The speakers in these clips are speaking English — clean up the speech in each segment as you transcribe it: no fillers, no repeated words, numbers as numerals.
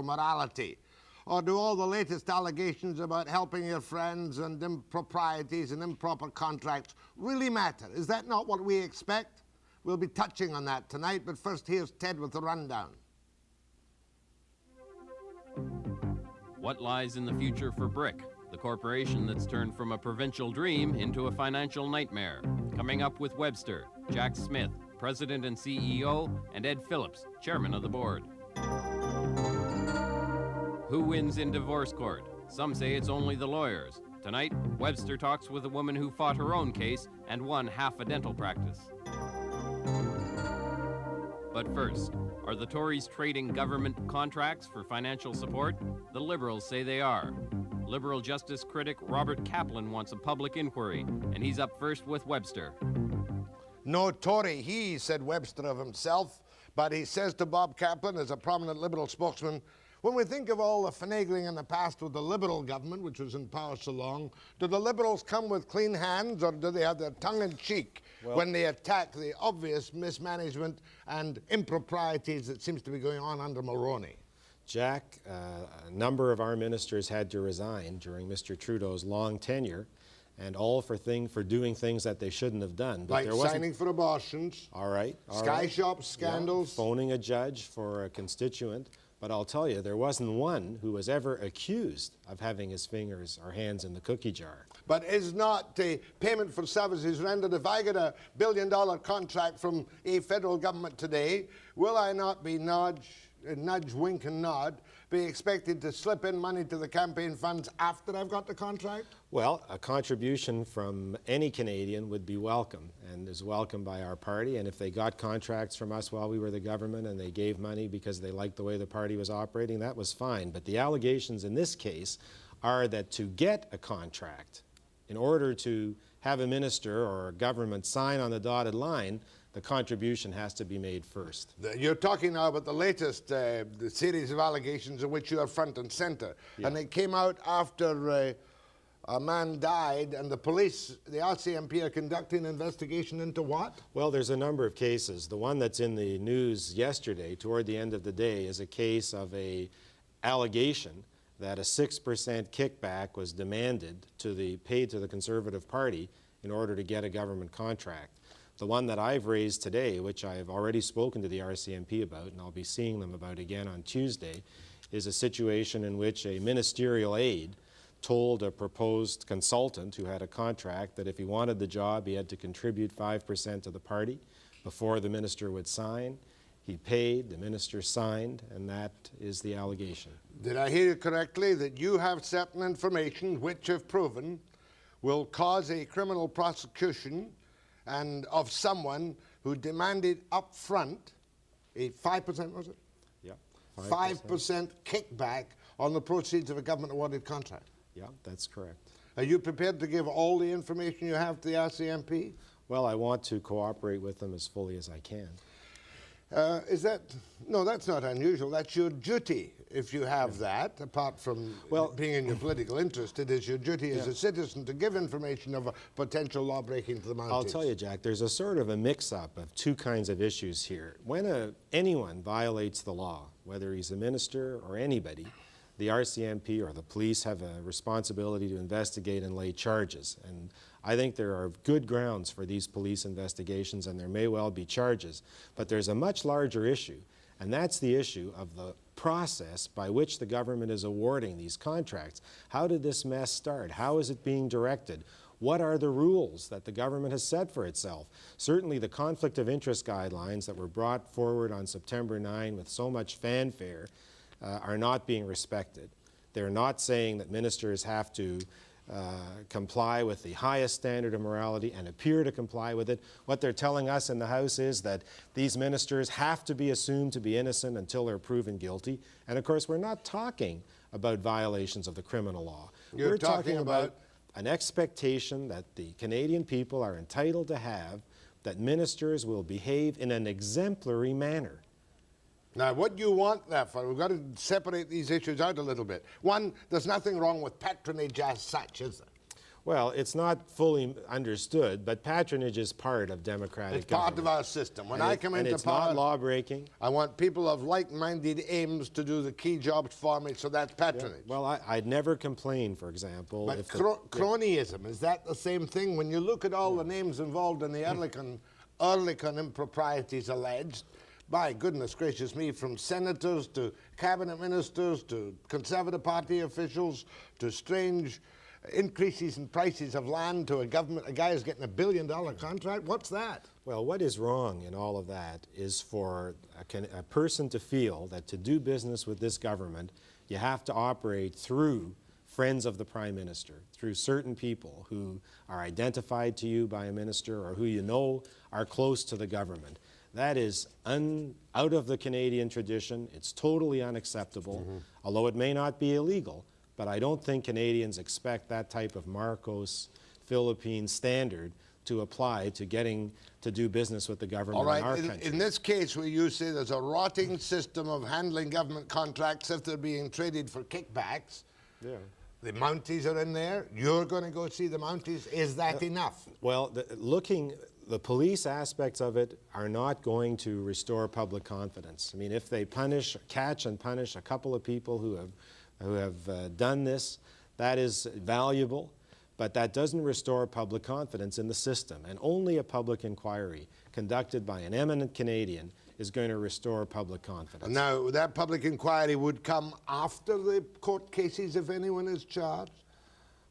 morality? Or do all the latest allegations about helping your friends and improprieties and improper contracts really matter? Is that not what we expect? We'll be touching on that tonight, but first here's Ted with the rundown. What lies in the future for BRIC, the corporation that's turned from a provincial dream into a financial nightmare? Coming up with Webster, Jack Smith, President and CEO, and Ed Phillips, Chairman of the board. Who wins in divorce court? Some say it's only the lawyers. Tonight, Webster talks with a woman who fought her own case and won half a dental practice. But first, are the Tories trading government contracts for financial support? The Liberals say they are. Liberal justice critic Bob Kaplan wants a public inquiry, and he's up first with Webster. No Tory, he, said Webster of himself, but he says to Bob Kaplan, as a prominent Liberal spokesman, when we think of all the finagling in the past with the Liberal government, which was in power so long, do the Liberals come with clean hands, or do they have their tongue in cheek when they attack the obvious mismanagement and improprieties that seems to be going on under Mulroney? Jack, a number of our ministers had to resign during Mr. Trudeau's long tenure, and all for doing things that they shouldn't have done. But like signing for abortions. All right. Sky Shop scandals. Yeah, phoning a judge for a constituent. But I'll tell you, there wasn't one who was ever accused of having his fingers or hands in the cookie jar. But is not the payment for services rendered, if I get a $1 billion contract from a federal government today, will I not be nudge, wink and nod, be expected to slip in money to the campaign funds after I've got the contract? Well, a contribution from any Canadian would be welcome and is welcome by our party. And if they got contracts from us while we were the government and they gave money because they liked the way the party was operating, that was fine. But the allegations in this case are that to get a contract, in order to have a minister or a government sign on the dotted line, the contribution has to be made first. You're talking now about the latest the series of allegations in which you are front and center. Yeah. And it came out after a man died, and the police, the RCMP, are conducting an investigation into what? Well, there's a number of cases. The one that's in the news yesterday, toward the end of the day, is a case of an allegation that a 6% kickback was demanded paid to the Conservative Party in order to get a government contract. The one that I've raised today, which I've already spoken to the RCMP about, and I'll be seeing them about again on Tuesday, is a situation in which a ministerial aide told a proposed consultant who had a contract that if he wanted the job, he had to contribute 5% to the party before the minister would sign. He paid, the minister signed, and that is the allegation. Did I hear you correctly that you have certain information which, if proven, will cause a criminal prosecution and of someone who demanded up front a 5%, was it? Yeah. 5% kickback on the proceeds of a government-awarded contract? Yeah, that's correct. Are you prepared to give all the information you have to the RCMP? Well, I want to cooperate with them as fully as I can. No, that's not unusual. That's your duty if you have that, apart from being in your political interest. It is your duty as a citizen to give information of a potential law breaking to the Mounties. I'll tell you, Jack, there's a sort of a mix-up of two kinds of issues here. When anyone violates the law, whether he's a minister or anybody, the RCMP or the police have a responsibility to investigate and lay charges. And I think there are good grounds for these police investigations, and there may well be charges. But there's a much larger issue, and that's the issue of the process by which the government is awarding these contracts. How did this mess start? How is it being directed? What are the rules that the government has set for itself? Certainly the conflict of interest guidelines that were brought forward on September 9 with so much fanfare are not being respected. They're not saying that ministers have to comply with the highest standard of morality and appear to comply with it. What they're telling us in the House is that these ministers have to be assumed to be innocent until they're proven guilty. And of course, we're not talking about violations of the criminal law. We're talking about an expectation that the Canadian people are entitled to have, that ministers will behave in an exemplary manner. Now, what you want that for, we've got to separate these issues out a little bit. One, there's nothing wrong with patronage as such, is there? Well, it's not fully understood, but patronage is part of democratic It's part government. of our system. When I come and into it's power, not law-breaking. I want people of like-minded aims to do the key jobs for me, so that's patronage. Well, I'd never complain, for example, But if cronyism, is that the same thing? When you look at all the names involved in the Ehrlichen improprieties alleged, by goodness gracious me, from senators to cabinet ministers to Conservative Party officials to strange increases in prices of land to a guy who's getting $1 billion contract, what's that? Well, what is wrong in all of that is for a person to feel that to do business with this government, you have to operate through friends of the Prime Minister, through certain people who are identified to you by a minister or who you know are close to the government. That is out of the Canadian tradition. It's totally unacceptable, although it may not be illegal. But I don't think Canadians expect that type of Marcos Philippine standard to apply to getting to do business with the government All right, in our country. in this case where you say there's a rotting system of handling government contracts if they're being traded for kickbacks, the Mounties are in there, you're going to go see the Mounties, is that enough? Well, the police aspects of it are not going to restore public confidence. I mean, if they catch and punish a couple of people who have done this, that is valuable, but that doesn't restore public confidence in the system. And only a public inquiry conducted by an eminent Canadian is going to restore public confidence. Now, that public inquiry would come after the court cases if anyone is charged?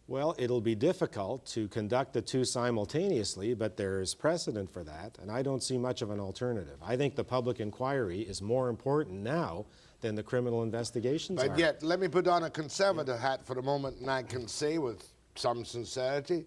Well, it'll be difficult to conduct the two simultaneously, but there's precedent for that, and I don't see much of an alternative. I think the public inquiry is more important now than the criminal investigations are. But yet, let me put on a conservative hat for a moment, and I can say with some sincerity,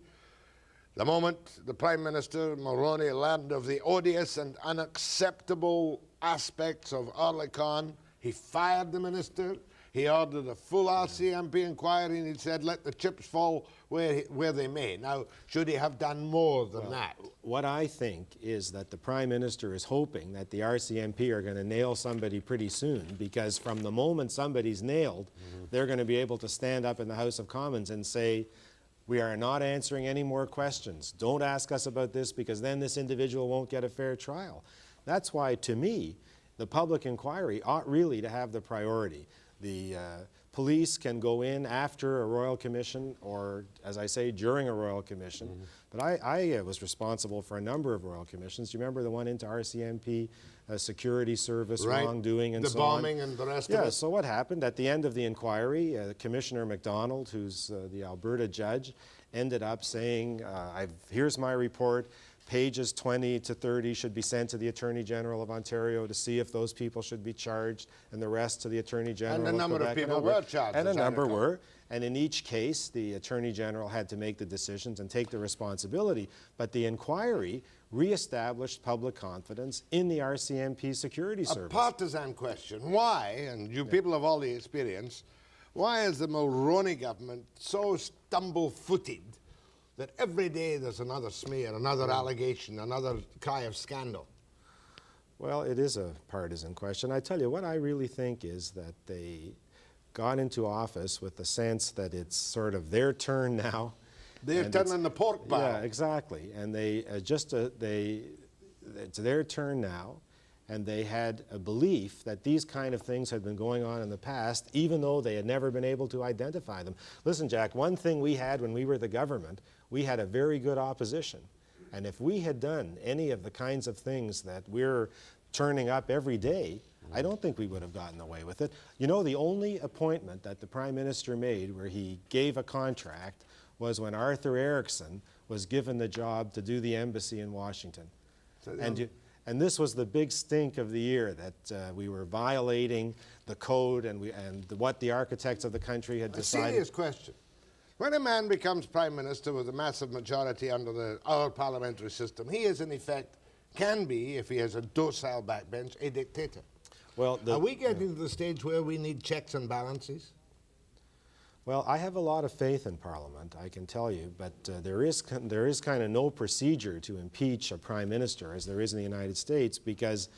the moment the Prime Minister, Mulroney, learned of the odious and unacceptable aspects of Ehrlichen, he fired the minister. He ordered a full RCMP inquiry, and he said, let the chips fall where they may. Now, should he have done more than that? What I think is that the Prime Minister is hoping that the RCMP are going to nail somebody pretty soon, because from the moment somebody's nailed, they're going to be able to stand up in the House of Commons and say, we are not answering any more questions. Don't ask us about this, because then this individual won't get a fair trial. That's why, to me, the public inquiry ought really to have the priority. The police can go in after a royal commission or, as I say, during a royal commission. But I was responsible for a number of royal commissions. Do you remember the one into RCMP, security service, wrongdoing, and so on? The bombing and the rest of Yeah, it? so what happened? At the end of the inquiry, Commissioner MacDonald, who's the Alberta judge, ended up saying, here's my report. Pages 20 to 30 should be sent to the Attorney General of Ontario to see if those people should be charged, and the rest to the Attorney General of And a number of people were charged. And a number were. And in each case, the Attorney General had to make the decisions and take the responsibility. But the inquiry reestablished public confidence in the RCMP security service. A partisan question. Why, and you people have all the experience, why is the Mulroney government so stumble-footed that every day there's another smear, another allegation, another cry of scandal? Well, it is a partisan question. I tell you, what I really think is that they got into office with the sense that it's sort of their turn now. They're turning the pork barrel. Yeah, exactly. And it's their turn now, and they had a belief that these kind of things had been going on in the past, even though they had never been able to identify them. Listen, Jack, one thing we had when we were the government, we had a very good opposition. And if we had done any of the kinds of things that we're turning up every day, I don't think we would have gotten away with it. You know, the only appointment that the Prime Minister made where he gave a contract was when Arthur Erickson was given the job to do the embassy in Washington. And this was the big stink of the year, that we were violating the code and what the architects of the country had decided. A serious question. When a man becomes Prime Minister with a massive majority under our parliamentary system, he is in effect, can be, if he has a docile backbench, a dictator. Well, are we getting to the stage where we need checks and balances? Well, I have a lot of faith in Parliament, I can tell you, but there is kind of no procedure to impeach a Prime Minister as there is in the United States, because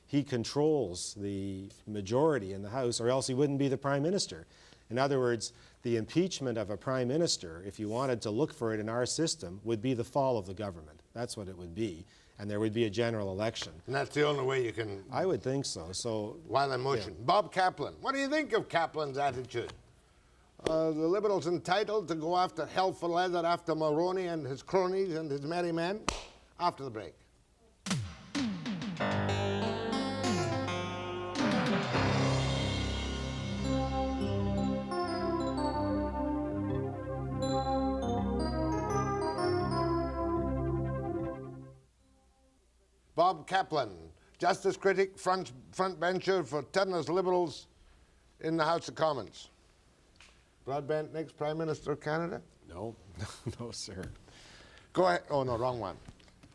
he controls the majority in the House, or else he wouldn't be the Prime Minister. In other words, the impeachment of a prime minister, if you wanted to look for it in our system, would be the fall of the government. That's what it would be. And there would be a general election. And that's the only way you can... I would think so. So, while in motion. Yeah. Bob Kaplan, what do you think of Kaplan's attitude? The Liberals entitled to go after hell for leather after Mulroney and his cronies and his merry men? After the break. Bob Kaplan, Justice Critic, front bencher for Turner's Liberals in the House of Commons. Broadbent, next Prime Minister of Canada? no, no, sir. Go ahead. Oh, no, wrong one.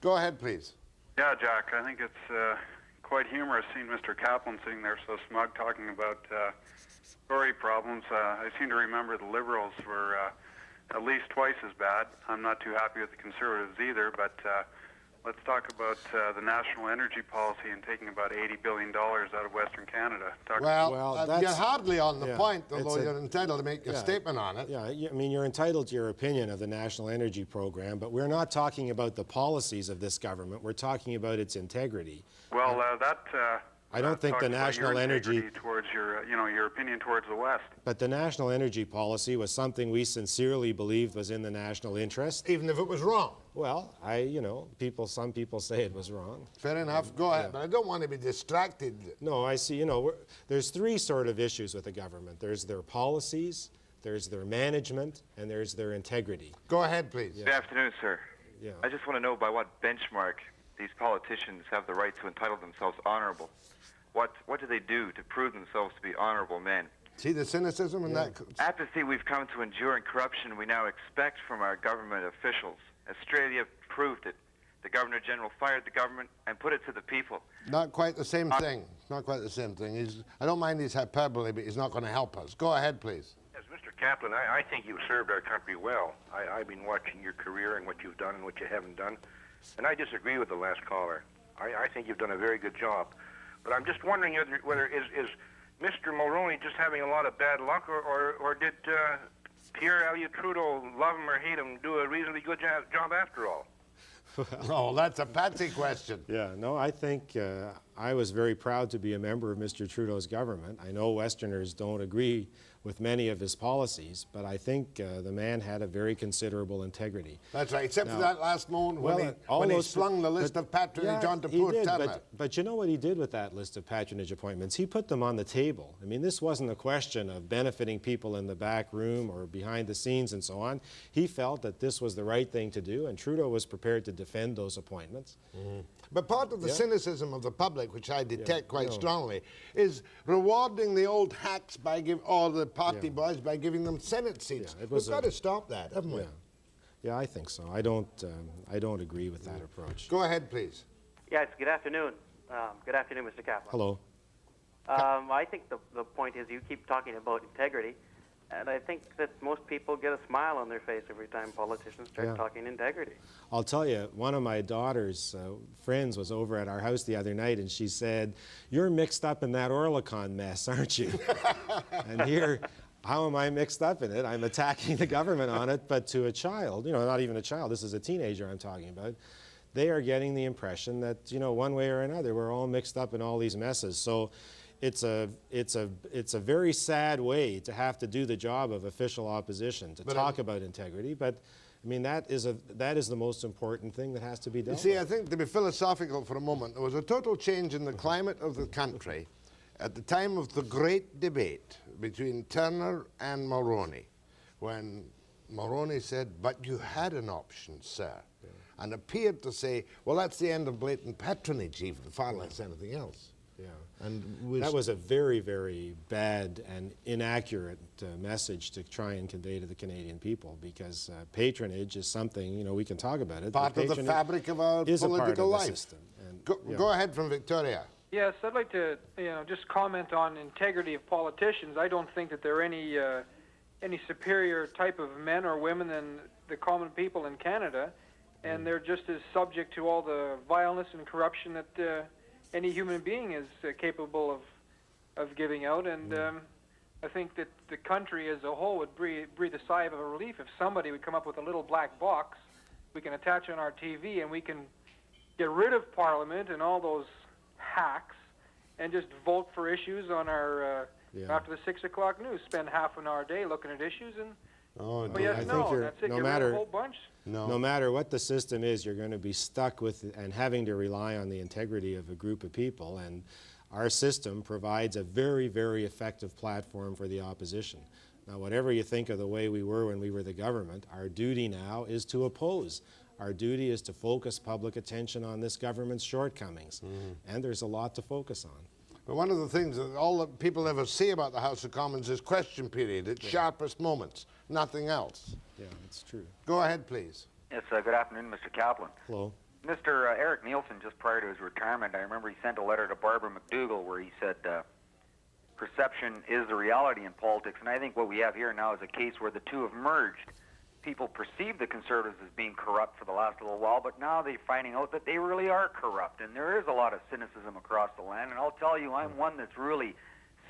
Go ahead, please. Yeah, Jack, I think it's quite humorous seeing Mr. Kaplan sitting there so smug talking about Tory problems. I seem to remember the Liberals were at least twice as bad. I'm not too happy with the Conservatives either, but let's talk about the national energy policy and taking about $80 billion out of Western Canada. You're hardly on the point, although you're entitled to make a statement on it. Yeah, I mean, you're entitled to your opinion of the national energy program, but we're not talking about the policies of this government. We're talking about its integrity. Well, I don't think the national energy towards your opinion towards the West. But the national energy policy was something we sincerely believed was in the national interest. Even if it was wrong. Well, some people say it was wrong. Fair enough. Go ahead. But I don't want to be distracted. No, I see. There's three sort of issues with the government. There's their policies, there's their management, and there's their integrity. Go ahead, please. Good afternoon, sir. Yeah. I just want to know by what benchmark these politicians have the right to entitle themselves honorable. What do they do to prove themselves to be honorable men? See the cynicism in that? Apathy we've come to endure and corruption we now expect from our government officials. Australia proved it. The Governor-General fired the government and put it to the people. Not quite the same thing. Not quite the same thing. I don't mind his hyperbole, but he's not going to help us. Go ahead, please. Yes, Mr. Kaplan, I think you've served our country well. I've been watching your career and what you've done and what you haven't done, and I disagree with the last caller. I think you've done a very good job. But I'm just wondering whether is Mr. Mulroney just having a lot of bad luck, or did Pierre Elliott Trudeau, love him or hate him, do a reasonably good job after all? Oh, that's a patsy question. Yeah, no, I think I was very proud to be a member of Mr. Trudeau's government. I know Westerners don't agree with many of his policies, but I think the man had a very considerable integrity. That's right, except for that last moment when he slung the list of patronage onto poor Turner. But you know what he did with that list of patronage appointments? He put them on the table. I mean, this wasn't a question of benefiting people in the back room or behind the scenes and so on. He felt that this was the right thing to do, and Trudeau was prepared to defend those appointments. Mm-hmm. But part of the cynicism of the public, which I detect quite strongly, is rewarding the old hacks by all the party boys by giving them Senate seats. We've got to stop that, haven't we? Yeah, I think so. I don't agree with that approach. Go ahead, please. Yes, good afternoon. Good afternoon, Mr. Kaplan. Hello. I think the point is you keep talking about integrity, and I think that most people get a smile on their face every time politicians start talking integrity. I'll tell you, one of my daughter's friends was over at our house the other night, and she said, "You're mixed up in that Orlicon mess, aren't you?" And here, how am I mixed up in it? I'm attacking the government on it, but to a child, not even a child, this is a teenager I'm talking about, they are getting the impression that, one way or another, we're all mixed up in all these messes. So it's a very sad way to have to do the job of official opposition, to talk about integrity, but I mean, that is the most important thing that has to be done. You see, I think to be philosophical for a moment, there was a total change in the climate of the country at the time of the great debate between Turner and Mulroney, when Mulroney said, "But you had an option, sir," and appeared to say, well, that's the end of blatant patronage, even, far less anything else. Yeah. And that was a very, very bad and inaccurate message to try and convey to the Canadian people, because patronage is something, we can talk about it. Part of the fabric of our political life. System. And, go ahead from Victoria. Yes, I'd like to just comment on integrity of politicians. I don't think that there are any superior type of men or women than the common people in Canada, and they're just as subject to all the violence and corruption that any human being is capable of giving out. And I think that the country as a whole would breathe a sigh of relief if somebody would come up with a little black box we can attach on our TV, and we can get rid of Parliament and all those hacks and just vote for issues on our after the 6 o'clock news. Spend half an hour a day looking at issues and yes, no, and that's it. Get rid of a whole bunch. No matter what the system is, you're going to be stuck with and having to rely on the integrity of a group of people, and our system provides a very, very effective platform for the opposition. Now, whatever you think of the way we were when we were the government, our duty now is to oppose. Our duty is to focus public attention on this government's shortcomings, and there's a lot to focus on. But one of the things that all the people ever say about the House of Commons is question period, its sharpest moments, nothing else. Yeah, that's true. Go ahead, please. Yes, good afternoon, Mr. Kaplan. Hello. Mr. Eric Nielsen, just prior to his retirement, I remember he sent a letter to Barbara McDougall where he said, perception is the reality in politics, and I think what we have here now is a case where the two have merged. People perceive the Conservatives as being corrupt for the last little while, but now they're finding out that they really are corrupt, and there is a lot of cynicism across the land, and I'll tell you, I'm one that's really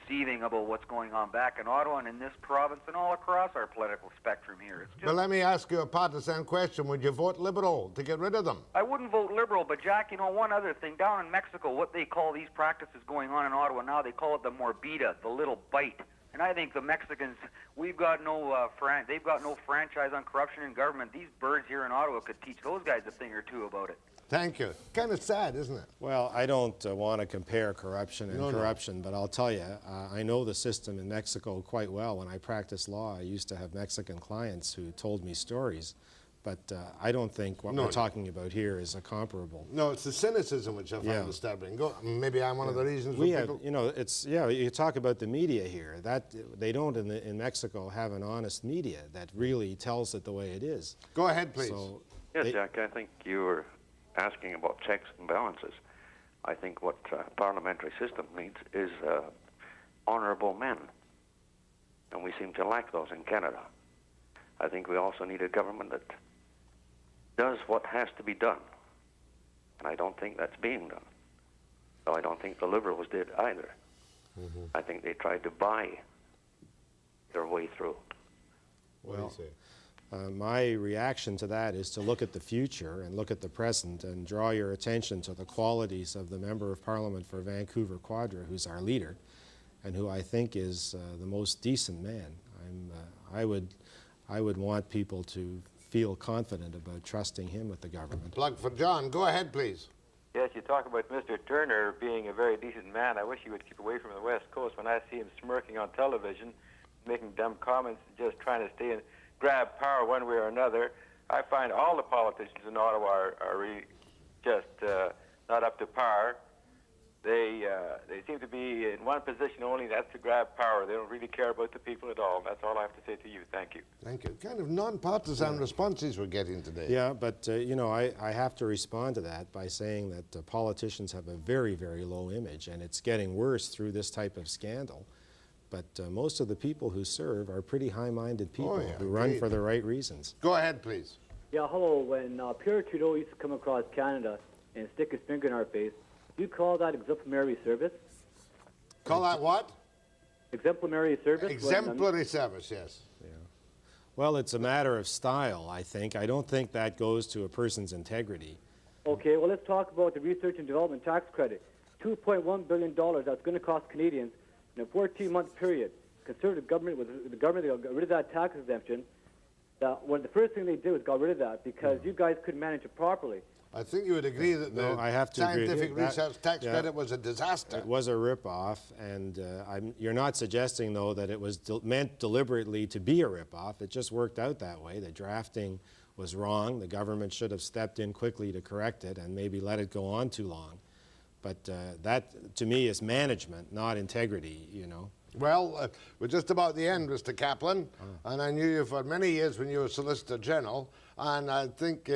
seething about what's going on back in Ottawa and in this province and all across our political spectrum here. It's just, But let me ask you a partisan question. Would you vote Liberal to get rid of them? I wouldn't vote Liberal, but Jack, you know, one other thing. Down in Mexico, what they call these practices going on in Ottawa now, they call it the morbida, the little bite. And I think the Mexicans, they've got no franchise on corruption in government. These birds here in Ottawa could teach those guys a thing or two about it. Thank you. Kind of sad, isn't it? Well, I don't want to compare corruption and corruption, but I'll tell you, I know the system in Mexico quite well. When I practiced law, I used to have Mexican clients who told me stories, but I don't think what we're talking about here is a comparable. No, it's the cynicism which I find disturbing. Maybe I'm one of the reasons. We have, you know, it's you talk about the media here. That they don't in Mexico have an honest media that really tells it the way it is. Go ahead, please. So yes, Jack, I think you were asking about checks and balances. I think what parliamentary system needs is honourable men, and we seem to lack those in Canada. I think we also need a government that does what has to be done, and I don't think that's being done. So I don't think the Liberals did either. I think they tried to buy their way through. Well, my reaction to that is to look at the future and look at the present and draw your attention to the qualities of the Member of Parliament for Vancouver Quadra, who's our leader, and who I think is the most decent man. I would want people to feel confident about trusting him with the government. Plug for John. Go ahead, please. Yes, you talk about Mr. Turner being a very decent man. I wish he would keep away from the West Coast. When I see him smirking on television, making dumb comments, just trying to stay and grab power one way or another, I find all the politicians in Ottawa are really just not up to par. They seem to be in one position only, that's to grab power. They don't really care about the people at all. That's all I have to say to you. Thank you. Thank you. Kind of non-partisan responses we're getting today. Yeah, but you know, I have to respond to that by saying that politicians have a very, very low image, and it's getting worse through this type of scandal. But most of the people who serve are pretty high-minded people who run for the right reasons. Go ahead, please. Yeah, hello. When Pierre Trudeau used to come across Canada and stick his finger in our face, do you call that exemplary service? Call that what? Exemplary service? Exemplary service, yes. Yeah. Well, it's a matter of style, I think. I don't think that goes to a person's integrity. Okay, well, let's talk about the research and development tax credit. $2.1 billion that's going to cost Canadians in a 14-month period. Conservative government, the government got rid of that tax exemption. The first thing they did was got rid of that because you guys couldn't manage it properly. I think you would agree that the scientific research tax credit was a disaster. It was a rip-off, and you're not suggesting, though, that it was meant deliberately to be a rip-off. It just worked out that way. The drafting was wrong. The government should have stepped in quickly to correct it and maybe let it go on too long. But that, to me, is management, not integrity, you know. Well, we're just about the end, Mr. Kaplan, and I knew you for many years when you were Solicitor General, and I think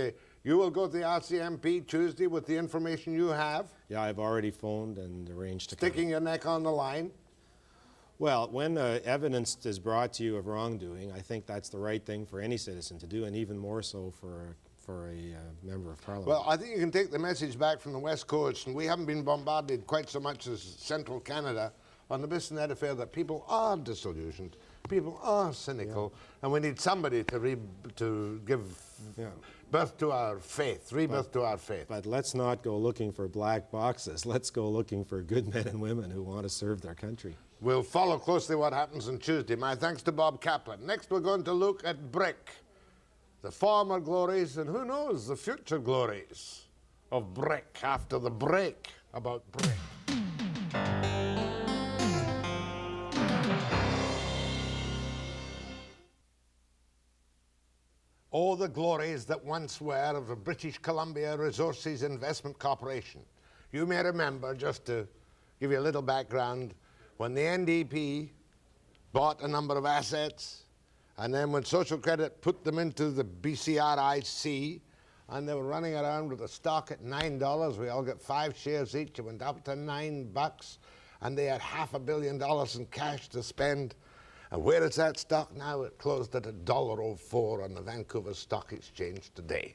you will go to the RCMP Tuesday with the information you have. Yeah, I've already phoned and arranged to Sticking your neck on the line. Well, when evidence is brought to you of wrongdoing, I think that's the right thing for any citizen to do, and even more so for a member of Parliament. Well, I think you can take the message back from the West Coast, and we haven't been bombarded quite so much as Central Canada on the Bisson affair that people are disillusioned, people are cynical, and we need somebody to give birth to our faith, rebirth to our faith. But let's not go looking for black boxes. Let's go looking for good men and women who want to serve their country. We'll follow closely what happens on Tuesday. My thanks to Bob Kaplan. Next, we're going to look at BRIC, the former glories, and who knows, the future glories of BRIC after the break about BRIC. Oh, the glories that once were of the British Columbia Resources Investment Corporation. You may remember, just to give you a little background, when the NDP bought a number of assets, and then when Social Credit put them into the BCRIC, and they were running around with a stock at $9, we all got 5 shares each, it went up to $9, and they had $500 million in cash to spend. And where is that stock now? It closed at $1.04 on the Vancouver Stock Exchange today.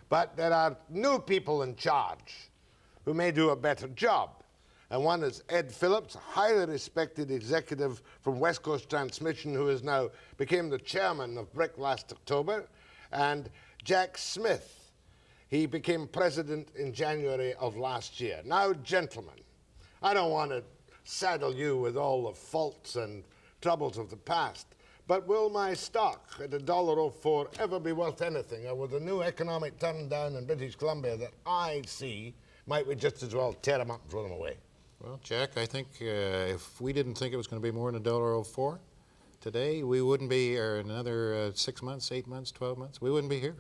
But there are new people in charge who may do a better job. And one is Ed Phillips, a highly respected executive from West Coast Transmission, who is now became the chairman of BRIC last October, and Jack Smith. He became president in January of last year. Now, gentlemen, I don't want to saddle you with all the faults and troubles of the past, but will my stock at $1.04 ever be worth anything? Or with the new economic turn down in British Columbia that I see, might we just as well tear them up and throw them away? Well, Jack, I think if we didn't think it was going to be more than $1.04 today, we wouldn't be here in another 6 months, 8 months, 12 months. We wouldn't be here.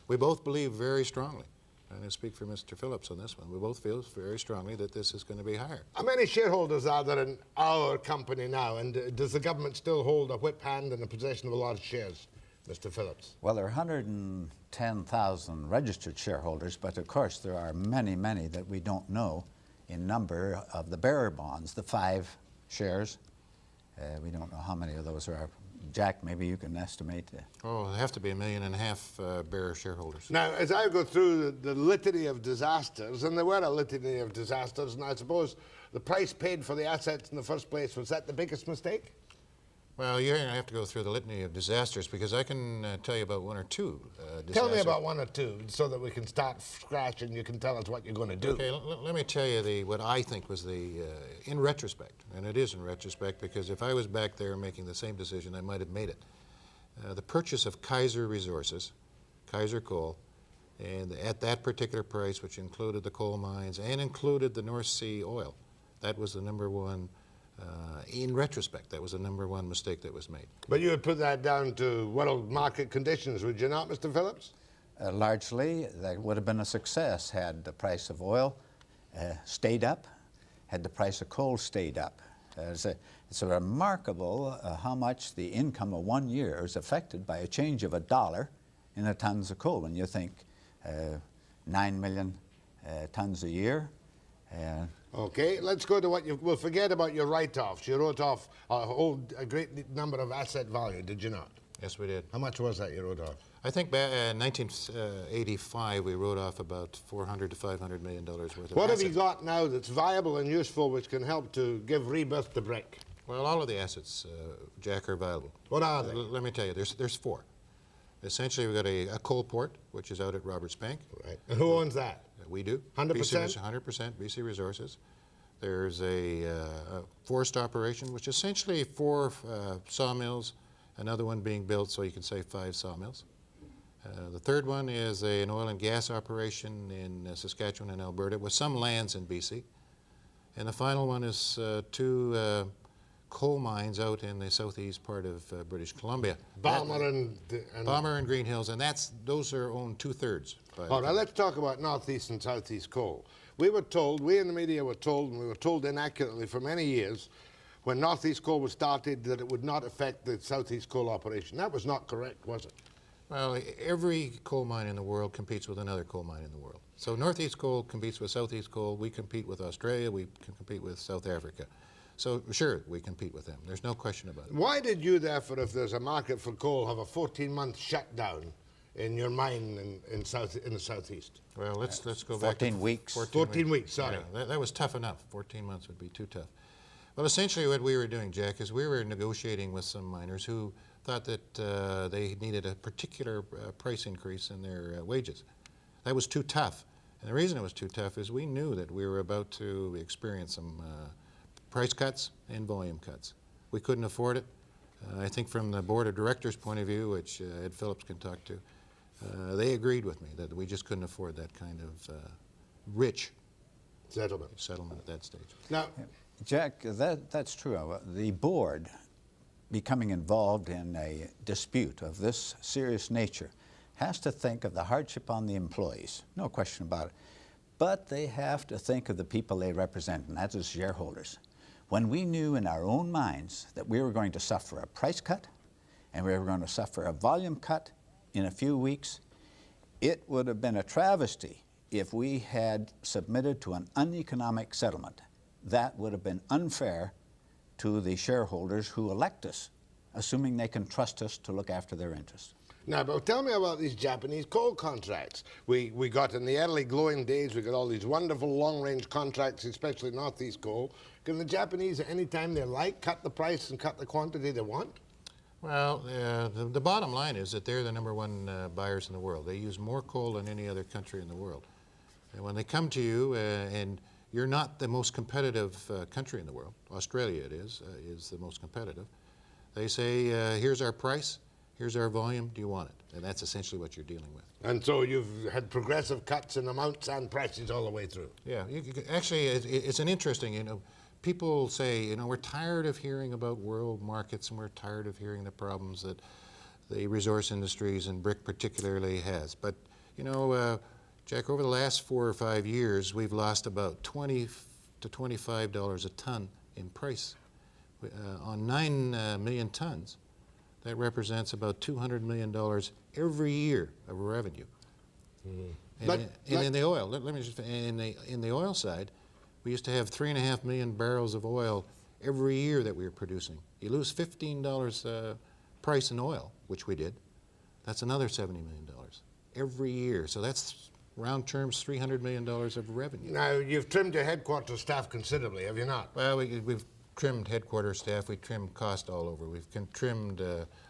We both believe very strongly, and I speak for Mr. Phillips on this one, we both feel very strongly that this is going to be higher. How many shareholders are there in our company now, and does the government still hold a whip hand in the possession of a lot of shares, Mr. Phillips? Well, there are 110,000 registered shareholders, but of course there are many, many that we don't know in number of the bearer bonds, the 5 shares. We don't know how many of those are. Jack, maybe you can estimate. Oh, there have to be 1.5 million bearer shareholders. Now, as I go through the litany of disasters, and there were a litany of disasters, and I suppose the price paid for the assets in the first place, was that the biggest mistake? Well, you're going to have to go through the litany of disasters, because I can tell you about 1 or 2 disasters. Tell me about 1 or 2 so that we can start scratch and you can tell us what you're going to do. Okay, let me tell you what I think was in retrospect, and it is in retrospect, because if I was back there making the same decision, I might have made it. The purchase of Kaiser Resources, Kaiser Coal, and at that particular price, which included the coal mines and included the North Sea oil, that was the #1. In retrospect, that was the #1 mistake that was made. But you would put that down to world market conditions, would you not, Mr. Phillips? Largely, that would have been a success had the price of oil stayed up, had the price of coal stayed up. It's remarkable how much the income of 1 year is affected by a change of $1 in the tons of coal. When you think 9 million tons a year. Okay, let's go to what we'll forget about your write-offs. You wrote off a great number of asset value, did you not? Yes, we did. How much was that you wrote off? I think back in 1985, we wrote off about $400 to $500 million worth of What assets. have you got now that's viable and useful which can help to give rebirth to BRIC? Well, all of the assets, Jack, are valuable. What are they? Let me tell you, there's 4. Essentially, we've got a coal port, which is out at Roberts Bank. Right. And who owns that? We do. 100%? 100% BC Resources. There's a forest operation, which is essentially 4 sawmills, another one being built, so you can say 5 sawmills. The third one is an oil and gas operation in Saskatchewan and Alberta, with some lands in BC. And the final one is 2 coal mines out in the southeast part of British Columbia. Balmer and Balmer and Green Hills, and those are owned 2/3. All right, let's talk about northeast and southeast coal. We in the media were told, and we were told inaccurately for many years, when northeast coal was started, that it would not affect the southeast coal operation. That was not correct, was it? Well, every coal mine in the world competes with another coal mine in the world. So northeast coal competes with southeast coal. We compete with Australia. We can compete with South Africa. So sure, we compete with them. There's no question about it. Why did you, therefore, if there's a market for coal, have a 14-month shutdown in your mine in the southeast? Well, let's go back to 14 weeks. 14 weeks, sorry. Yeah, that was tough enough. 14 months would be too tough. Well, essentially what we were doing, Jack, is we were negotiating with some miners who thought that they needed a particular price increase in their wages. That was too tough. And the reason it was too tough is we knew that we were about to experience some price cuts and volume cuts. We couldn't afford it. I think from the board of directors' point of view, which Ed Phillips can talk to, they agreed with me that we just couldn't afford that kind of rich settlement at that stage. Now, Jack, that's true. The board becoming involved in a dispute of this serious nature has to think of the hardship on the employees, no question about it. But they have to think of the people they represent, and that's the shareholders. When we knew in our own minds that we were going to suffer a price cut and we were going to suffer a volume cut in a few weeks, it would have been a travesty if we had submitted to an uneconomic settlement. That would have been unfair to the shareholders who elect us, assuming they can trust us to look after their interests. Now, but tell me about these Japanese coal contracts. We got in the early glowing days, we got all these wonderful long-range contracts, especially Northeast coal. Can the Japanese, at any time they like, cut the price and cut the quantity they want? Well, the bottom line is that they're the #1 buyers in the world. They use more coal than any other country in the world. And when they come to you and you're not the most competitive country in the world, Australia it is the most competitive, they say, here's our price, here's our volume, do you want it? And that's essentially what you're dealing with. And so you've had progressive cuts in amounts and prices all the way through. Yeah, actually, it's an interesting, people say, we're tired of hearing about world markets and we're tired of hearing the problems that the resource industries and BRIC particularly has. But, Jack, over the last 4 or 5 years, we've lost about $20 to $25 a ton in price. On 9 million tons, that represents about $200 million every year of revenue. Mm-hmm. And in the oil, let me just, in the oil side, we used to have 3.5 million barrels of oil every year that we were producing. You lose $15 price in oil, which we did. That's another $70 million every year. So that's, round terms, $300 million of revenue. Now, you've trimmed your headquarters staff considerably, have you not? Well, we've trimmed headquarters staff, we've trimmed cost all over. We've trimmed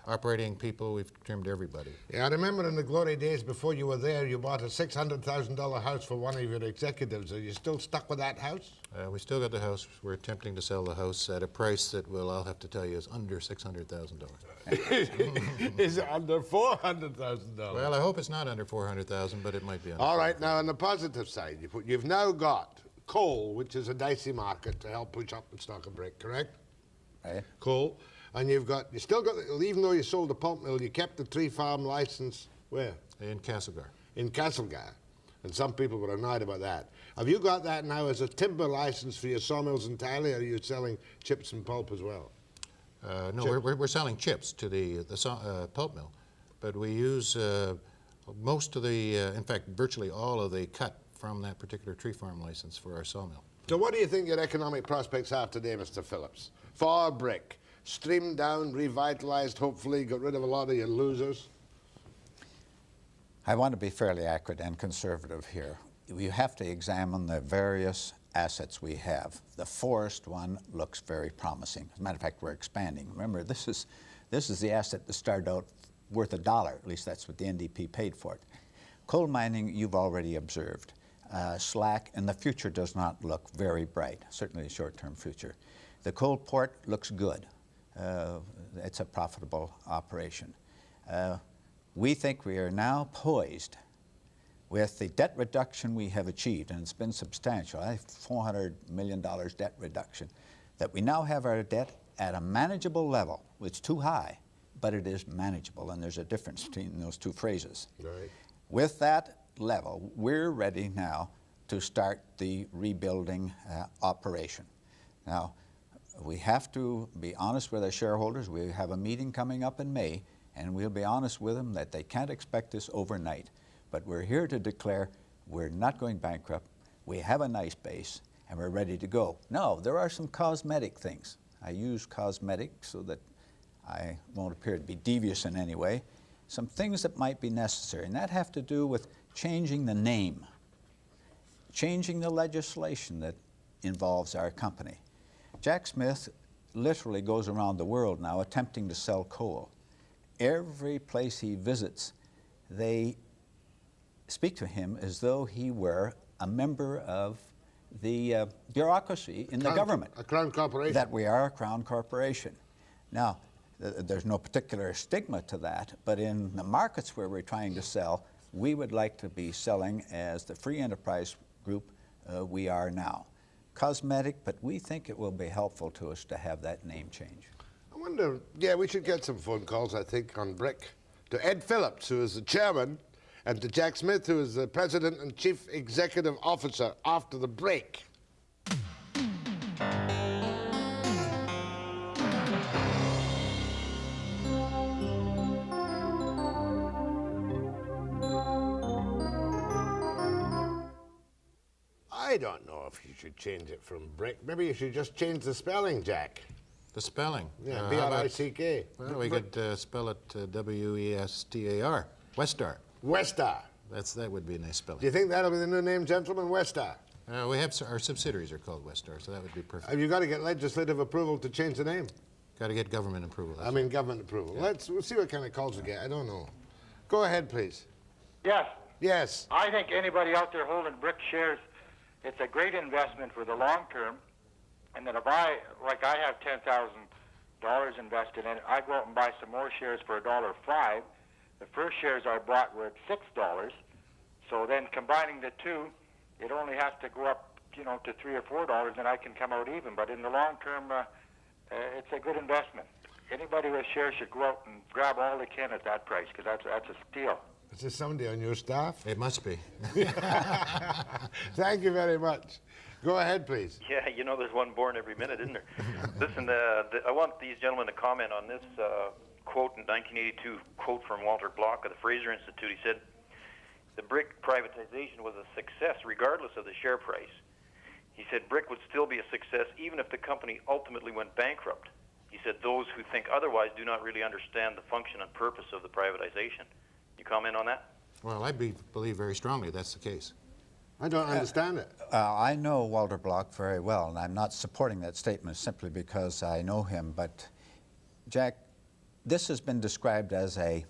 operating people, we've trimmed everybody. Yeah, I remember in the glory days before you were there, you bought a $600,000 house for one of your executives. Are you still stuck with that house? We still got the house. We're attempting to sell the house at a price that, well, I'll have to tell you, is under $600,000. Is it under $400,000? Well, I hope it's not under $400,000, but it might be under. All right, now on the positive side, you've now got coal, which is a dicey market to help push up the stock of BRIC, correct? Right. Coal, and you still got, even though you sold the pulp mill, you kept the tree farm license where? In Castlegar. In Castlegar, and some people were annoyed about that. Have you got that now as a timber license for your sawmills entirely, or are you selling chips and pulp as well? No, we're selling chips to the pulp mill, but we use most of the, in fact, virtually all of the cut from that particular tree farm license for our sawmill. So what do you think your economic prospects are today, Mr. Phillips? For BRIC, streamed down, revitalized, hopefully, got rid of a lot of your losers? I want to be fairly accurate and conservative here. You have to examine the various assets we have. The forest one looks very promising. As a matter of fact, we're expanding. Remember, this is the asset that started out worth $1. At least that's what the NDP paid for it. Coal mining, you've already observed. Slack in the future does not look very bright, certainly the short-term future. The coal port looks good. It's a profitable operation. We think we are now poised with the debt reduction we have achieved, and it's been substantial, $400 million debt reduction, that we now have our debt at a manageable level. It's too high, but it is manageable, and there's a difference between those two phrases. Right. With that level, we're ready now to start the rebuilding operation. Now, we have to be honest with our shareholders. We have a meeting coming up in May, and we'll be honest with them that they can't expect this overnight. But we're here to declare we're not going bankrupt, we have a nice base, and we're ready to go. No, there are some cosmetic things. I use cosmetic so that I won't appear to be devious in any way. Some things that might be necessary, and that have to do with changing the name, changing the legislation that involves our company. Jack Smith literally goes around the world now attempting to sell coal. Every place he visits, they speak to him as though he were a member of the bureaucracy in the government. A crown corporation. That we are a crown corporation. Now, there's no particular stigma to that, but in the markets where we're trying to sell, we would like to be selling as the free enterprise group we are now. Cosmetic, but we think it will be helpful to us to have that name change. I wonder, yeah, we should get some phone calls, I think, on BRIC. To Ed Phillips, who is the chairman, and to Jack Smith, who is the president and chief executive officer, after the break. I don't know if you should change it from BRIC. Maybe you should just change the spelling, Jack. The spelling? Yeah, B-R-I-C-K. Well, we could spell it W-E-S-T-A-R. Westar. Westar. That would be a nice spelling. Do you think that'll be the new name, gentlemen? Westar. We have our subsidiaries are called Westar, so that would be perfect. Have you got to get legislative approval to change the name? Got to get government approval. I mean, government approval. Yeah. We'll see what kind of calls we get. I don't know. Go ahead, please. Yes. Yes. I think anybody out there holding BRIC shares, it's a great investment for the long term, and that if I have $10,000 invested in it, I go out and buy some more shares for $1.05. The first shares I bought were at $6. So then combining the two, it only has to go up, to $3 or $4, and I can come out even. But in the long term, it's a good investment. Anybody with shares should go out and grab all they can at that price, because that's a steal. Is this somebody on your staff? It must be. Thank you very much. Go ahead, please. Yeah, there's one born every minute, isn't there? Listen, I want these gentlemen to comment on this quote in 1982, quote from Walter Block of the Fraser Institute. He said, the BRIC privatization was a success regardless of the share price. He said BRIC would still be a success even if the company ultimately went bankrupt. He said those who think otherwise do not really understand the function and purpose of the privatization. You comment on that? Well, I believe very strongly that's the case. I don't understand it. I know Walter Block very well, and I'm not supporting that statement simply because I know him. But, Jack, this has been described as a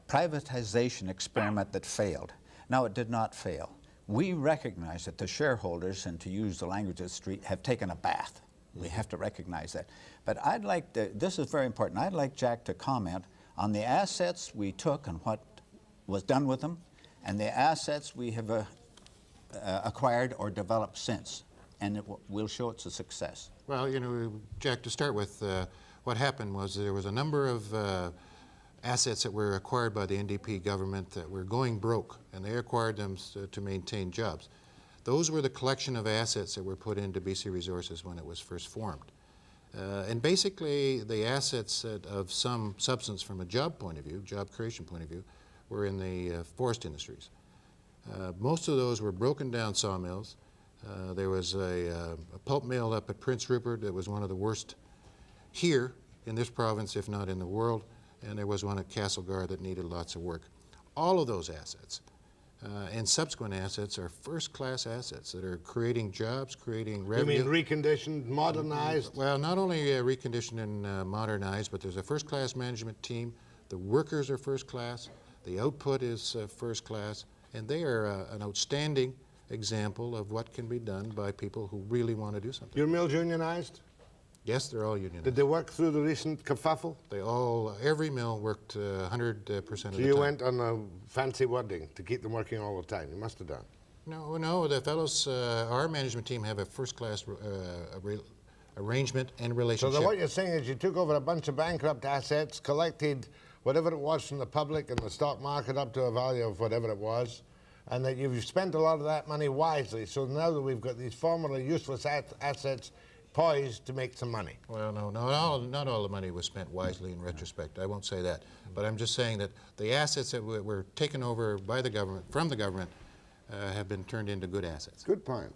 privatization experiment that failed. Now, it did not fail. We recognize that the shareholders, and to use the language of the street, have taken a bath. We have to recognize that. But I'd like to, this is very important, I'd like Jack to comment on the assets we took and what was done with them, and the assets we have acquired or developed since, and we'll show it's a success. Well, Jack, to start with, what happened was there was a number of assets that were acquired by the NDP government that were going broke, and they acquired them to maintain jobs. Those were the collection of assets that were put into BC Resources when it was first formed. And basically, the assets of some substance from a job point of view, job creation point of view, were in the forest industries. Most of those were broken down sawmills. There was a pulp mill up at Prince Rupert that was one of the worst here in this province, if not in the world, and there was one at Castlegar that needed lots of work. All of those assets and subsequent assets are first-class assets that are creating jobs, creating revenue. You mean reconditioned, modernized? Well, not only reconditioned and modernized, but there's a first-class management team. The workers are first-class. The output is first-class. And they are an outstanding example of what can be done by people who really want to do something. Your mills unionized? Yes, they're all unionized. Did they work through the recent kerfuffle? Every mill worked 100% of the time. So you went on a fancy wording to keep them working all the time. You must have done. No, the fellows, our management team have a first-class arrangement and relationship. So what you're saying is you took over a bunch of bankrupt assets, collected whatever it was from the public and the stock market up to a value of whatever it was, and that you've spent a lot of that money wisely. So now that we've got these formerly useless assets poised to make some money. Well, no, not all the money was spent wisely in retrospect. I won't say that. But I'm just saying that the assets that were taken over by the government, from the government, have been turned into good assets. Good point.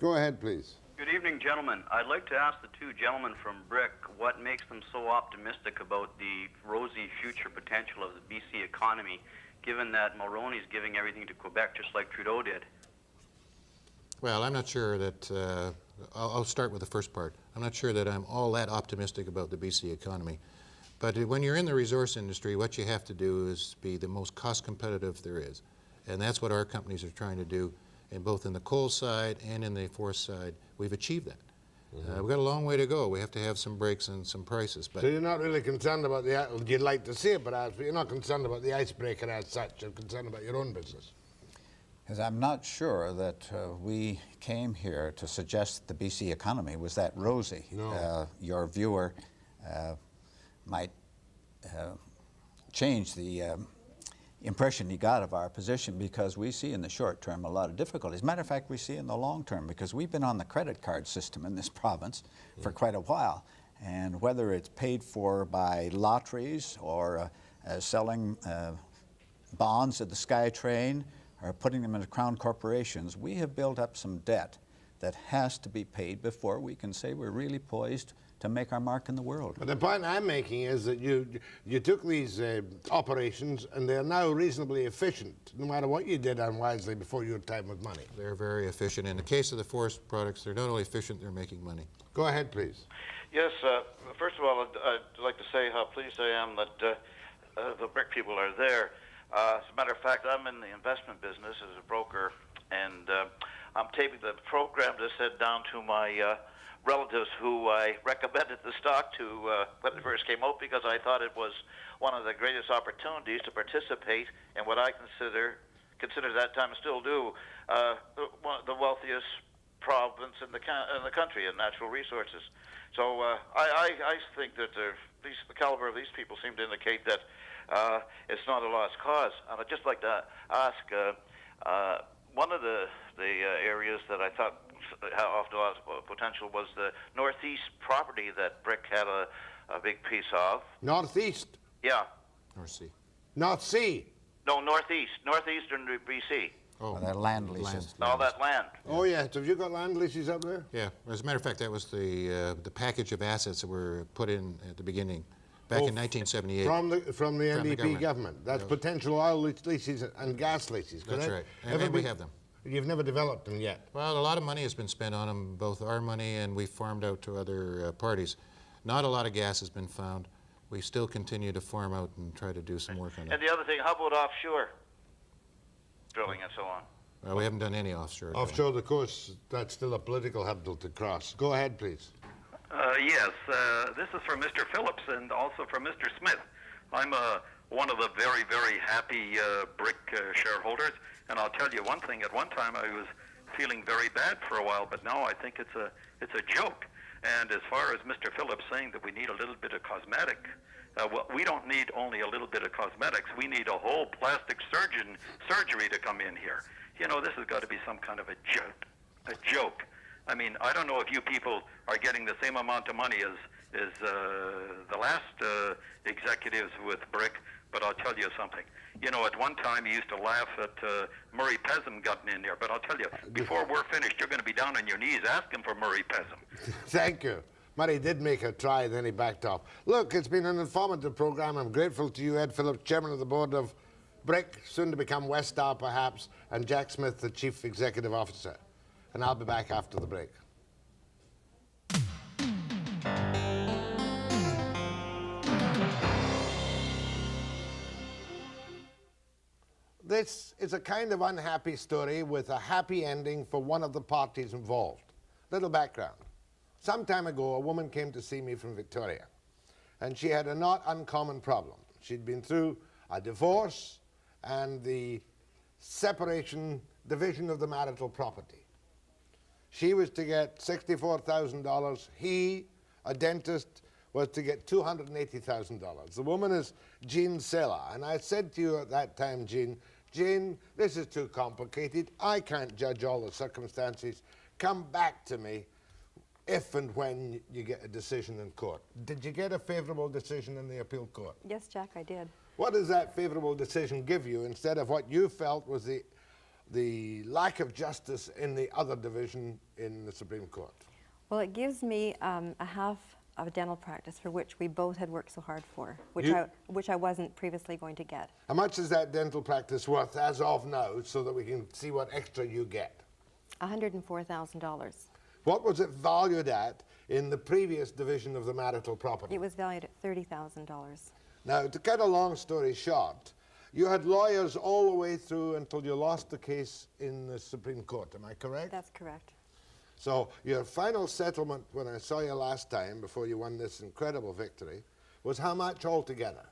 Go ahead, please. Good evening, gentlemen. I'd like to ask the two gentlemen from BRIC what makes them so optimistic about the rosy future potential of the BC economy, given that Mulroney's giving everything to Quebec just like Trudeau did. Well, I'm not sure that I'll start with the first part. I'm not sure that I'm all that optimistic about the BC economy. But when you're in the resource industry, what you have to do is be the most cost competitive there is. And that's what our companies are trying to do, in both in the coal side and in the forest side. We've achieved that. We've got a long way to go. We have to have some breaks and some prices. But so you're not really concerned about the, you'd like to see it, but you're not concerned about the icebreaker as such. You're concerned about your own business. Because I'm not sure that we came here to suggest that the BC economy was that rosy. No. Your viewer might change the impression he got of our position, because we see in the short term a lot of difficulties. Matter of fact, we see in the long term, because we've been on the credit card system in this province for quite a while. And whether it's paid for by lotteries or selling bonds at the SkyTrain or putting them into Crown corporations, we have built up some debt that has to be paid before we can say we're really poised to make our mark in the world. But the point I'm making is that you took these operations and they're now reasonably efficient, no matter what you did unwisely before your time with money. they're very efficient. In the case of the forest products, they're not only efficient, they're making money. Go ahead, please. Yes, first of all, I'd like to say how pleased I am that the BRIC people are there. As a matter of fact, I'm in the investment business as a broker, and I'm taping the program to send down to my relatives who I recommended the stock to when it first came out, because I thought it was one of the greatest opportunities to participate in what I consider that time and still do, one of the wealthiest province in the country in natural resources. So I think that the caliber of these people seem to indicate that it's not a lost cause. And I'd just like to ask, one of the areas that I thought offered a lot of potential was the northeast property that BRIC had a big piece of. Northeast? Yeah. North Sea. North Sea? No, northeastern BC. Oh, that land leases. All that land. Oh, yes. Have you got land leases up there? Yeah. As a matter of fact, that was the package of assets that were put in at the beginning, back in 1978. From the NDP government. That's potential oil leases and gas leases, correct? That's right. And we have them. You've never developed them yet? Well, a lot of money has been spent on them, both our money and we farmed out to other parties. Not a lot of gas has been found. We still continue to farm out and try to do some work on it. And the other thing, how about offshore drilling and so on? Well, we haven't done any offshore. Offshore, of course, that's still a political hurdle to cross. Go ahead, please. Yes, this is for Mr. Phillips and also for Mr. Smith. I'm one of the very, very happy BRIC shareholders, and I'll tell you one thing. At one time, I was feeling very bad for a while, but now I think it's a joke. And as far as Mr. Phillips saying that we need a little bit of cosmetic, well, we don't need only a little bit of cosmetics. We need a whole plastic surgery to come in here. You know, this has got to be some kind of a joke. I mean, I don't know if you people are getting the same amount of money as the last executives with BRIC, but I'll tell you something. You know, at one time you used to laugh at Murray Pezim getting in there, but I'll tell you, before we're finished, you're going to be down on your knees asking for Murray Pezim. Thank you. Murray did make a try, then he backed off. Look, it's been an informative program. I'm grateful to you, Ed Phillips, Chairman of the Board of BRIC, soon to become Westar perhaps, and Jack Smith, the Chief Executive Officer. And I'll be back after the break. This is a kind of unhappy story with a happy ending for one of the parties involved. Little background. Some time ago, a woman came to see me from Victoria, and she had a not uncommon problem. She'd been through a divorce and the division of the marital property. She was to get $64,000. He, a dentist, was to get $280,000. The woman is Jeanne Psaila, and I said to you at that time, Jeanne, this is too complicated. I can't judge all the circumstances. Come back to me if and when you get a decision in court. Did you get a favorable decision in the appeal court? Yes, Jack, I did. What does that favorable decision give you instead of what you felt was the lack of justice in the other division in the Supreme Court? Well, it gives me a half of a dental practice for which we both had worked so hard for, which I wasn't previously going to get. How much is that dental practice worth as of now so that we can see what extra you get? $104,000. What was it valued at in the previous division of the marital property? It was valued at $30,000. Now, to cut a long story short, you had lawyers all the way through until you lost the case in the Supreme Court, am I correct? That's correct. So your final settlement when I saw you last time, before you won this incredible victory, was how much altogether?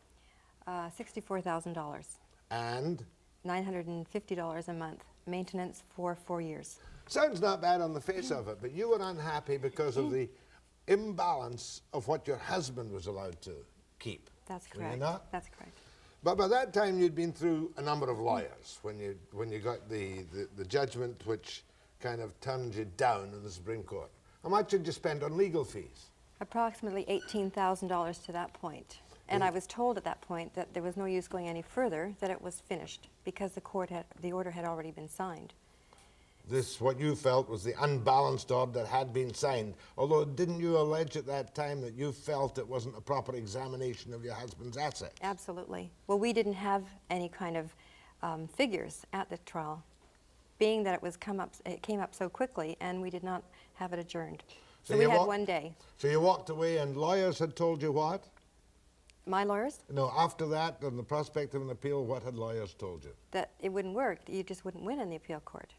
$64,000. And? $950 a month, maintenance for 4 years. Sounds not bad on the face of it, but you were unhappy because of the imbalance of what your husband was allowed to keep. That's Were you correct. not? That's correct. But by that time, you'd been through a number of lawyers when you got the judgment which kind of turned you down in the Supreme Court. How much did you spend on legal fees? Approximately $18,000 to that point. And I was told at that point that there was no use going any further, that it was finished, because the order had already been signed. This, what you felt, was the unbalanced order that had been signed. Although, didn't you allege at that time that you felt it wasn't a proper examination of your husband's assets? Absolutely. Well, we didn't have any kind of figures at the trial, being that it came up so quickly, and we did not have it adjourned. So we had 1 day. So you walked away, and lawyers had told you what? My lawyers? No, after that, on the prospect of an appeal, what had lawyers told you? That it wouldn't work. You just wouldn't win in the appeal court.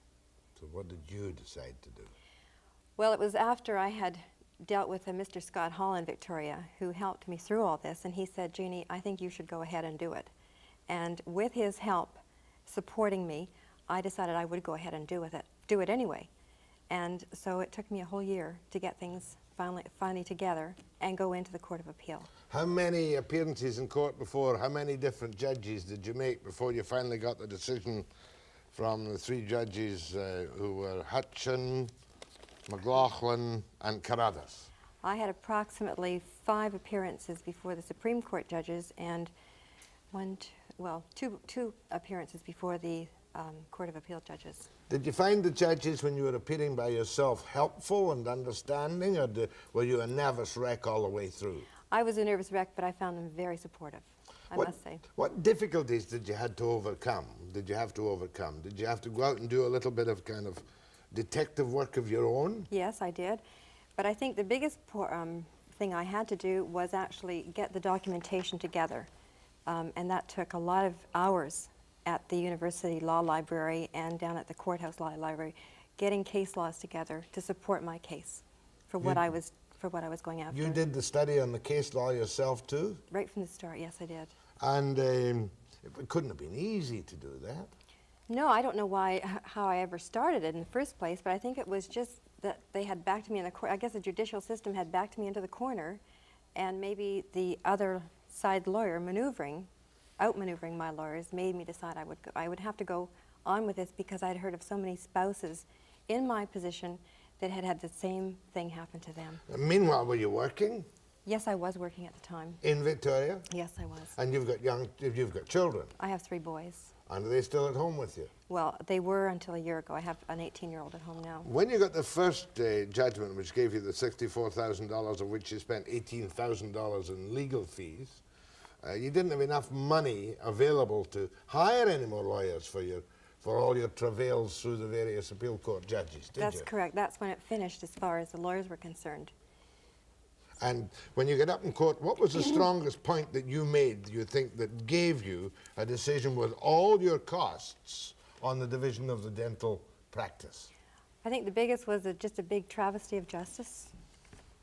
So what did you decide to do? Well, it was after I had dealt with a Mr. Scott Hall in Victoria, who helped me through all this, and he said, Jeannie, I think you should go ahead and do it. And with his help supporting me, I decided I would go ahead and do it anyway. And so it took me a whole year to get things finally together and go into the Court of Appeal. How many appearances in court before, how many different judges did you make before you finally got the decision from the 3 judges who were Hutchin, McLaughlin, and Carruthers? I had approximately 5 appearances before the Supreme Court judges and two appearances before the Court of Appeal judges. Did you find the judges, when you were appearing by yourself, helpful and understanding, or were you a nervous wreck all the way through? I was a nervous wreck, but I found them very supportive, I must say. What difficulties did you have to overcome? Did you have to go out and do a little bit of kind of detective work of your own? Yes, I did. But I think the biggest thing I had to do was actually get the documentation together. And that took a lot of hours at the University Law Library and down at the Courthouse Law Library, getting case laws together to support my case for what I was going after. You did the study on the case law yourself too? Right from the start, yes, I did. And it couldn't have been easy to do that. No, I don't know how I ever started it in the first place, but I think it was just that they had backed me in the corner. I guess the judicial system had backed me into the corner, and maybe the other side lawyer outmaneuvering my lawyers made me decide I would have to go on with this, because I'd heard of so many spouses in my position that had had the same thing happen to them. Meanwhile, were you working? Yes, I was working at the time. In Victoria? Yes, I was. And you've got children? I have 3 boys. And are they still at home with you? Well, they were until a year ago. I have an 18-year-old at home now. When you got the first judgment, which gave you the $64,000, of which you spent $18,000 in legal fees, you didn't have enough money available to hire any more lawyers for all your travails through the various appeal court judges, did you? That's correct. That's when it finished as far as the lawyers were concerned. And when you get up in court, what was the strongest point that you made, you think, that gave you a decision with all your costs on the division of the dental practice? I think the biggest was just a big travesty of justice,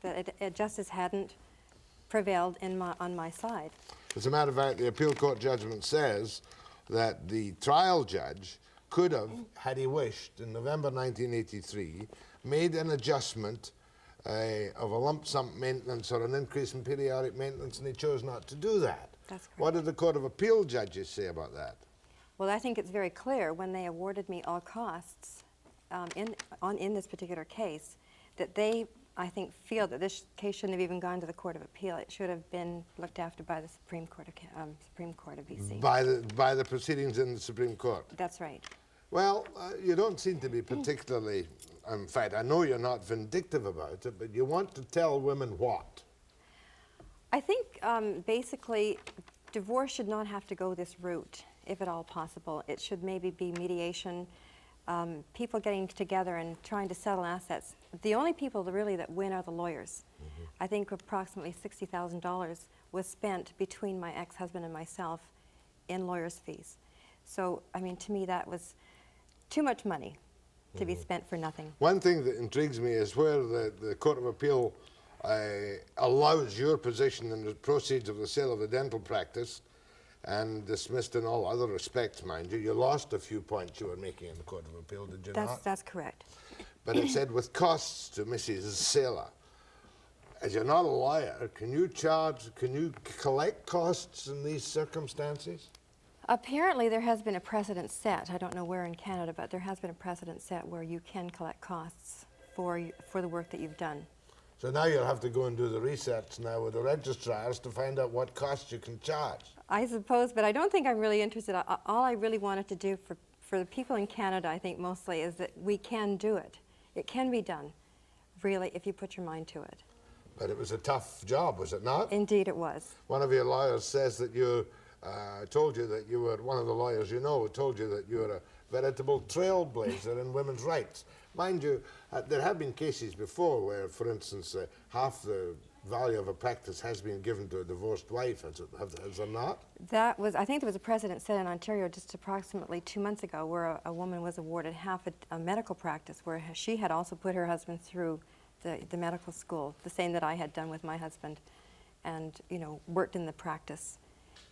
that justice hadn't prevailed on my side. As a matter of fact, the appeal court judgment says that the trial judge could have, had he wished, in November 1983, made an adjustment of a lump sum maintenance or an increase in periodic maintenance, and he chose not to do that. That's correct. What did the Court of Appeal judges say about that? Well, I think it's very clear when they awarded me all costs in this particular case, that they, I think, feel that this case shouldn't have even gone to the Court of Appeal. It should have been looked after by the Supreme Court of BC. By the proceedings in the Supreme Court? That's right. Well, you don't seem to be particularly, in fact, I know you're not vindictive about it, but you want to tell women what? I think basically divorce should not have to go this route, if at all possible. It should maybe be mediation, people getting together and trying to settle assets. The only people that win are the lawyers. I think approximately $60,000 was spent between my ex-husband and myself in lawyers' fees. So, I mean, to me that was too much money to be spent for nothing. One thing that intrigues me is where the Court of Appeal allows your position in the proceeds of the sale of the dental practice and dismissed in all other respects, mind you. You lost a few points you were making in the Court of Appeal, did you not? That's correct. But it said with costs to Mrs. Psaila. As you're not a lawyer, can you collect costs in these circumstances? Apparently there has been a precedent set, I don't know where in Canada, but there has been a precedent set where you can collect costs for the work that you've done. So now you'll have to go and do the research now with the registrars to find out what costs you can charge. I suppose, but I don't think I'm really interested. All I really wanted to do for the people in Canada, I think mostly, is that we can do it. It can be done, really, if you put your mind to it. But it was a tough job, was it not? Indeed it was. One of your lawyers says that told you that you were, one of the lawyers you know told you that you were a veritable trailblazer in women's rights. Mind you, there have been cases before where, for instance, half the value of a practice has been given to a divorced wife, has there not? I think there was a precedent set in Ontario just approximately 2 months ago where a woman was awarded half a medical practice where she had also put her husband through the medical school, the same that I had done with my husband, and, you know, worked in the practice.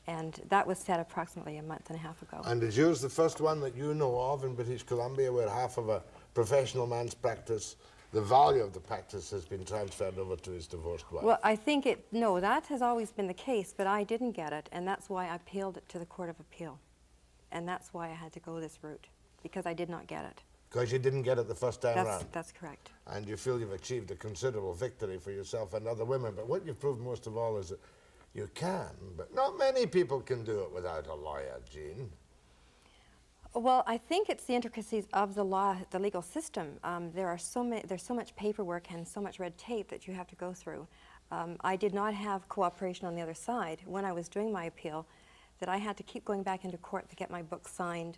And that was set approximately a month and a half ago. And is yours the first one that you know of in British Columbia where half of a professional man's practice, the value of the practice has been transferred over to his divorced wife? Well, I think no, that has always been the case, but I didn't get it, and that's why I appealed it to the Court of Appeal. And that's why I had to go this route, because I did not get it. Because you didn't get it the first time around? That's correct. And you feel you've achieved a considerable victory for yourself and other women, but what you've proved most of all is that you can, but not many people can do it without a lawyer, Jeanne. Well, I think it's the intricacies of the law, the legal system. There's so much paperwork and so much red tape that you have to go through. I did not have cooperation on the other side when I was doing my appeal, that I had to keep going back into court to get my book signed.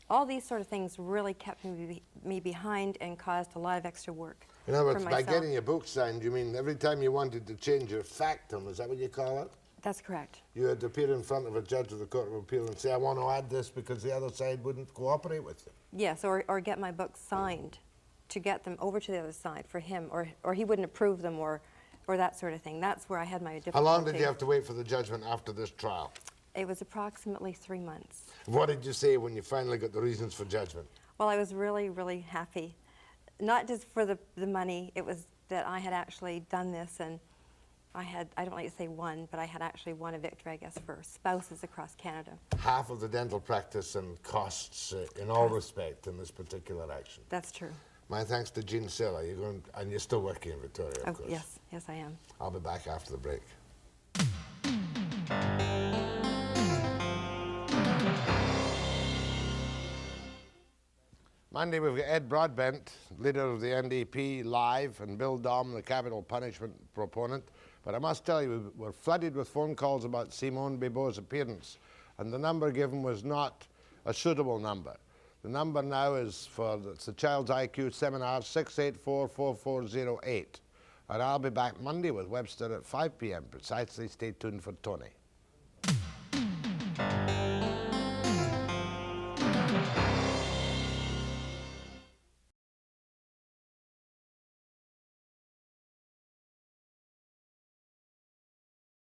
All these sort of things really kept me behind and caused a lot of extra work. In other words, by getting your book signed, you mean every time you wanted to change your factum, is that what you call it? That's correct. You had to appear in front of a judge of the Court of Appeal and say, I want to add this because the other side wouldn't cooperate with you. Yes, or get my books signed to get them over to the other side for him, or he wouldn't approve them, or that sort of thing. That's where I had my difficulty. How long did you have to wait for the judgment after this trial? It was approximately 3 months. What did you say when you finally got the reasons for judgment? Well, I was really, really happy. Not just for the money, it was that I had actually done this, and I don't like to say won, but I had actually won a victory, I guess, for spouses across Canada. Half of the dental practice and costs in all respect in this particular action. That's true. My thanks to Jeanne Psaila. And you're still working in Victoria, of course. Yes, I am. I'll be back after the break. Monday, we've got Ed Broadbent, leader of the NDP, live, and Bill Dom, the capital punishment proponent. But I must tell you, we're flooded with phone calls about Simone Bibeau's appearance, and the number given was not a suitable number. The number now is it's the Child's IQ Seminar, 684-4408. And I'll be back Monday with Webster at 5 p.m. precisely. Stay tuned for Tony.